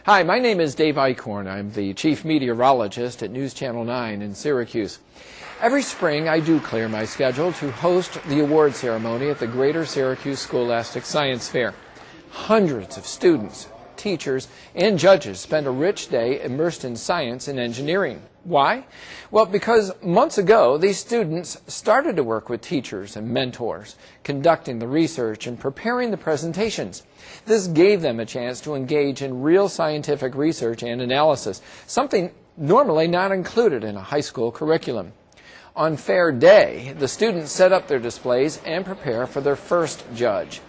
Hi, my name is Dave Eichhorn. I'm the Chief Meteorologist at News Channel 9 in Syracuse. Every spring, I do clear my schedule to host the award ceremony at the Greater Syracuse Scholastic Science Fair. Hundreds of students, teachers, and judges spend a rich day immersed in science and engineering. Why? Well, because months ago, these students started to work with teachers and mentors, conducting the research and preparing the presentations. This gave them a chance to engage in real scientific research and analysis, something normally not included in a high school curriculum. On fair day, the students set up their displays and prepare for their first judge.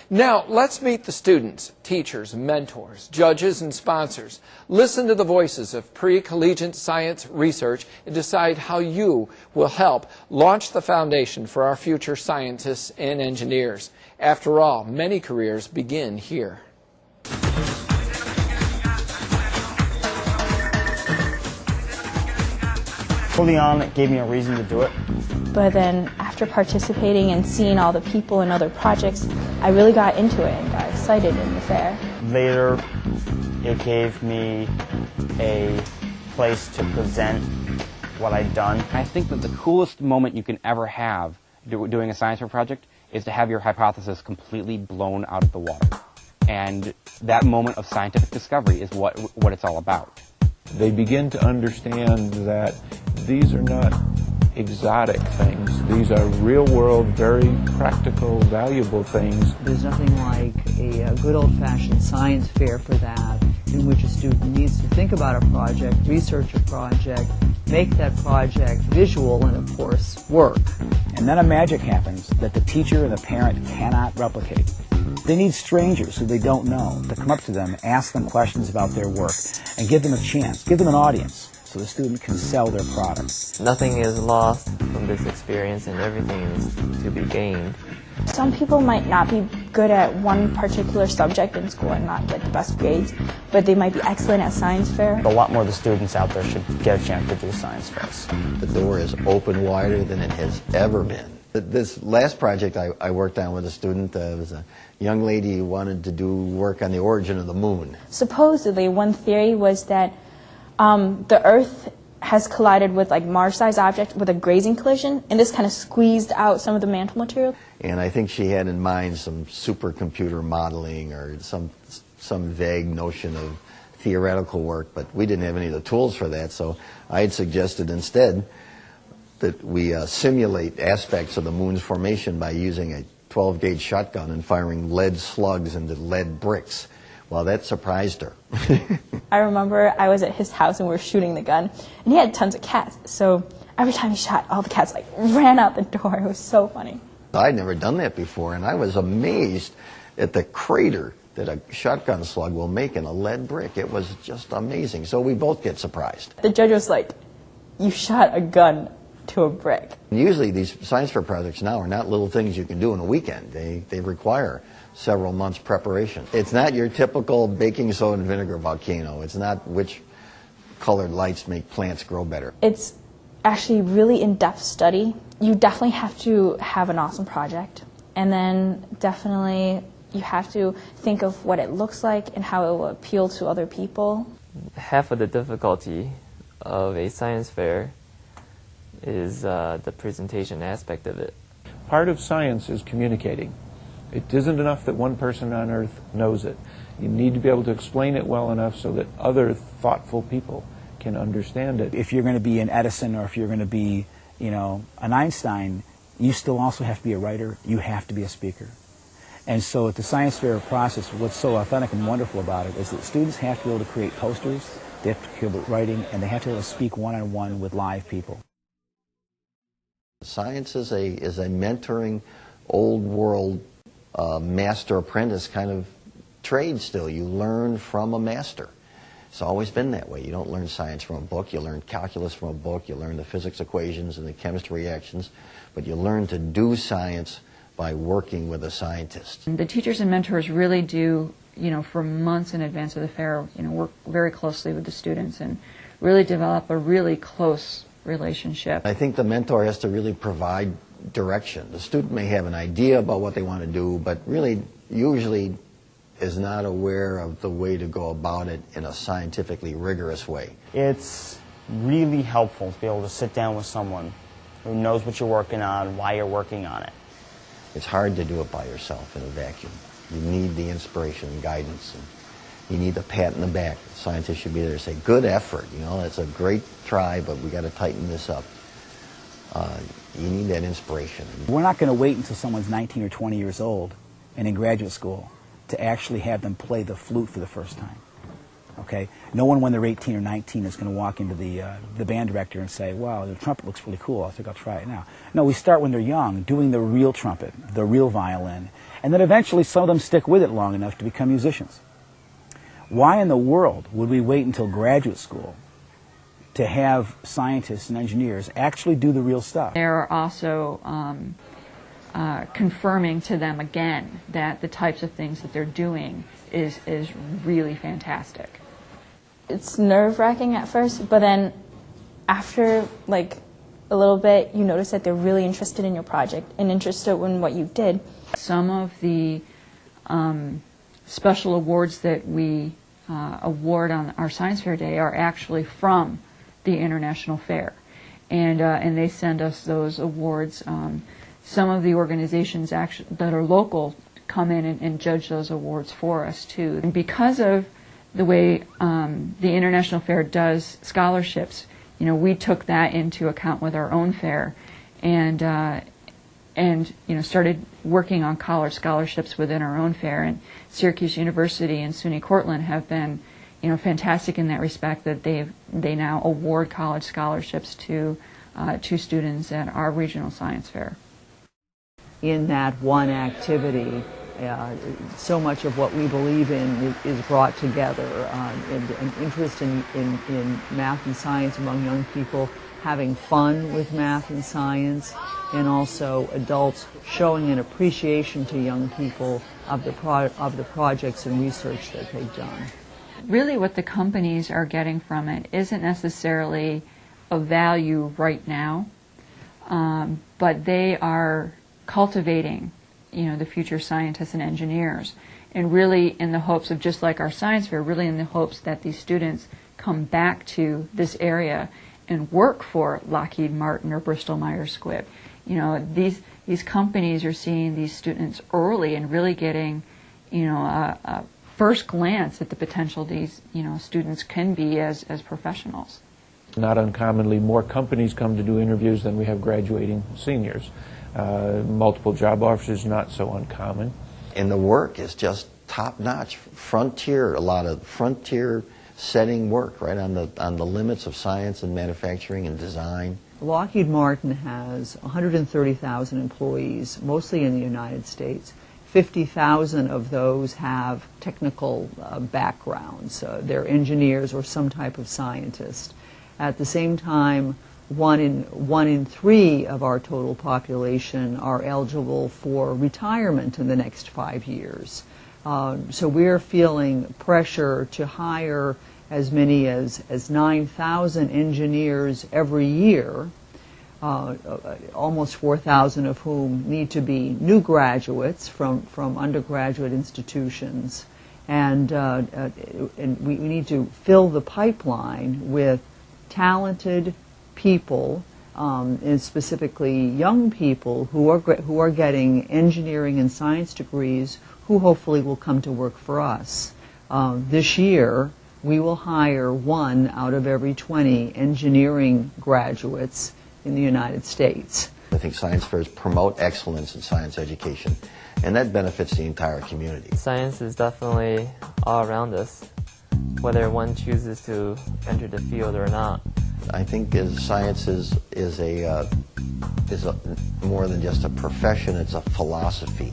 Now, let's meet the students, teachers, mentors, judges, and sponsors. Listen to the voices of pre-collegiate science research and decide how you will help launch the foundation for our future scientists and engineers. After all, many careers begin here. Early on, it gave me a reason to do it. But then after participating and seeing all the people and other projects, I really got into it and got excited in the fair. Later, it gave me a place to present what I'd done. I think that the coolest moment you can ever have doing a science fair project is to have your hypothesis completely blown out of the water. And that moment of scientific discovery is what it's all about. They begin to understand that these are not exotic things. These are real-world, very practical, valuable things. There's nothing like a good old-fashioned science fair for that, in which a student needs to think about a project, research a project, make that project visual, and of course, work. And then a magic happens that the teacher and the parent cannot replicate. They need strangers who they don't know to come up to them, ask them questions about their work, and give them a chance, give them an audience, so the student can sell their product. Nothing is lost from this experience, and everything is to be gained. Some people might not be good at one particular subject in school and not get the best grades, but they might be excellent at science fair. A lot more of the students out there should get a chance to do science fairs. The door is open wider than it has ever been. This last project I worked on with a student was a young lady who wanted to do work on the origin of the moon. Supposedly, one theory was that the Earth has collided with like Mars-sized object with a grazing collision, and this kind of squeezed out some of the mantle material. And I think she had in mind some supercomputer modeling or some vague notion of theoretical work, but we didn't have any of the tools for that, so I had suggested instead that we simulate aspects of the moon's formation by using a 12-gauge shotgun and firing lead slugs into lead bricks. Well, that surprised her. I remember I was at his house and we were shooting the gun, and he had tons of cats, so every time he shot, all the cats like ran out the door. It was so funny. I'd never done that before, and I was amazed at the crater that a shotgun slug will make in a lead brick. It was just amazing. So we both get surprised. The judge was like, "You shot a gun to a brick." Usually these science fair projects now are not little things you can do in a weekend. They require several months preparation. It's not your typical baking soda and vinegar volcano. It's not which colored lights make plants grow better. It's actually really in-depth study. You definitely have to have an awesome project, and then definitely you have to think of what it looks like and how it will appeal to other people. Half of the difficulty of a science fair is the presentation aspect of it. Part of science is communicating. It isn't enough that one person on Earth knows it. You need to be able to explain it well enough so that other thoughtful people can understand it. If you're going to be an Edison or if you're going to be, an Einstein, you still also have to be a writer. You have to be a speaker. And so at the science fair process, what's so authentic and wonderful about it is that students have to be able to create posters, they have to be able to writing, and they have to be able to speak one-on-one with live people. Science is a mentoring, old world master-apprentice kind of trade still. You learn from a master. It's always been that way. You don't learn science from a book. You learn calculus from a book. You learn the physics equations and the chemistry reactions. But you learn to do science by working with a scientist. The teachers and mentors really do, for months in advance of the fair, work very closely with the students and really develop a really close relationship. I think the mentor has to really provide direction. The student may have an idea about what they want to do, but really, usually, is not aware of the way to go about it in a scientifically rigorous way. It's really helpful to be able to sit down with someone who knows what you're working on, why you're working on it. It's hard to do it by yourself in a vacuum. You need the inspiration and guidance, and you need the pat in the back. The scientists should be there to say, good effort, you know, that's a great try, but we got to tighten this up. You need that inspiration. We're not going to wait until someone's 19 or 20 years old and in graduate school to actually have them play the flute for the first time. Okay? No one when they're 18 or 19 is going to walk into the band director and say, wow, the trumpet looks really cool, I think I'll try it now. No, we start when they're young, doing the real trumpet, the real violin, and then eventually some of them stick with it long enough to become musicians. Why in the world would we wait until graduate school to have scientists and engineers actually do the real stuff? They're also confirming to them again that the types of things that they're doing is really fantastic. It's nerve-wracking at first, but then after like a little bit, you notice that they're really interested in your project and interested in what you did. Some of the special awards that we award on our Science Fair Day are actually from the International Fair, and they send us those awards. Some of the organizations that are local come in and judge those awards for us too. And because of the way the International Fair does scholarships, you know, we took that into account with our own fair, and you know, started working on college scholarships within our own fair. And Syracuse University and SUNY Cortland have been, you know, fantastic in that respect, that they now award college scholarships to students at our regional science fair. In that one activity, so much of what we believe in is brought together. An interest in math and science among young people, having fun with math and science, and also adults showing an appreciation to young people of the projects and research that they've done. Really what the companies are getting from it isn't necessarily a value right now, but they are cultivating, you know, the future scientists and engineers, and really in the hopes of, just like our science fair, really in the hopes that these students come back to this area and work for Lockheed Martin or Bristol Myers Squibb. You know, these companies are seeing these students early and really getting, you know, a first glance at the potential these, you know, students can be as professionals. Not uncommonly, more companies come to do interviews than we have graduating seniors. Multiple job offers is not so uncommon. And the work is just top-notch, frontier, a lot of frontier setting work, right on the limits of science and manufacturing and design. Lockheed Martin has 130,000 employees, mostly in the United States. 50,000 of those have technical backgrounds. They're engineers or some type of scientist. At the same time, one in three of our total population are eligible for retirement in the next 5 years. So we're feeling pressure to hire as many as 9,000 engineers every year, almost 4,000 of whom need to be new graduates from undergraduate institutions. And we need to fill the pipeline with talented people, and specifically young people who are getting engineering and science degrees, who hopefully will come to work for us. This year, we will hire 1 out of every 20 engineering graduates in the United States. I think science fairs promote excellence in science education, and that benefits the entire community. Science is definitely all around us, whether one chooses to enter the field or not. I think science is more than just a profession. It's a philosophy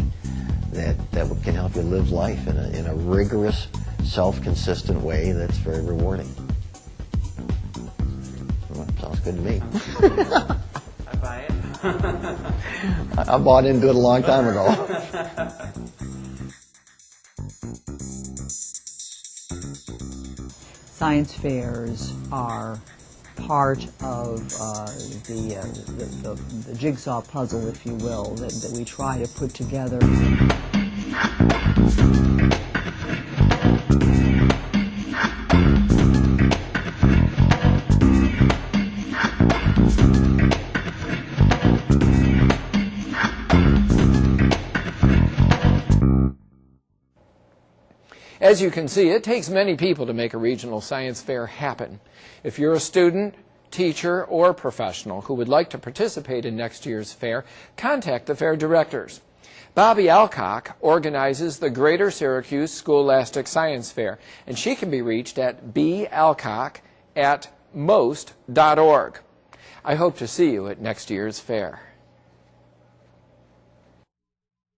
that can help you live life in a rigorous, self-consistent way that's very rewarding. Well, sounds good to me. I buy it. I bought into it a long time ago. Science fairs are part of the jigsaw puzzle, if you will, that we try to put together. As you can see, it takes many people to make a regional science fair happen. If you're a student, teacher, or professional who would like to participate in next year's fair, contact the fair directors. Bobby Alcock organizes the Greater Syracuse Scholastic Science Fair, and she can be reached at balcock@most.org. I hope to see you at next year's fair.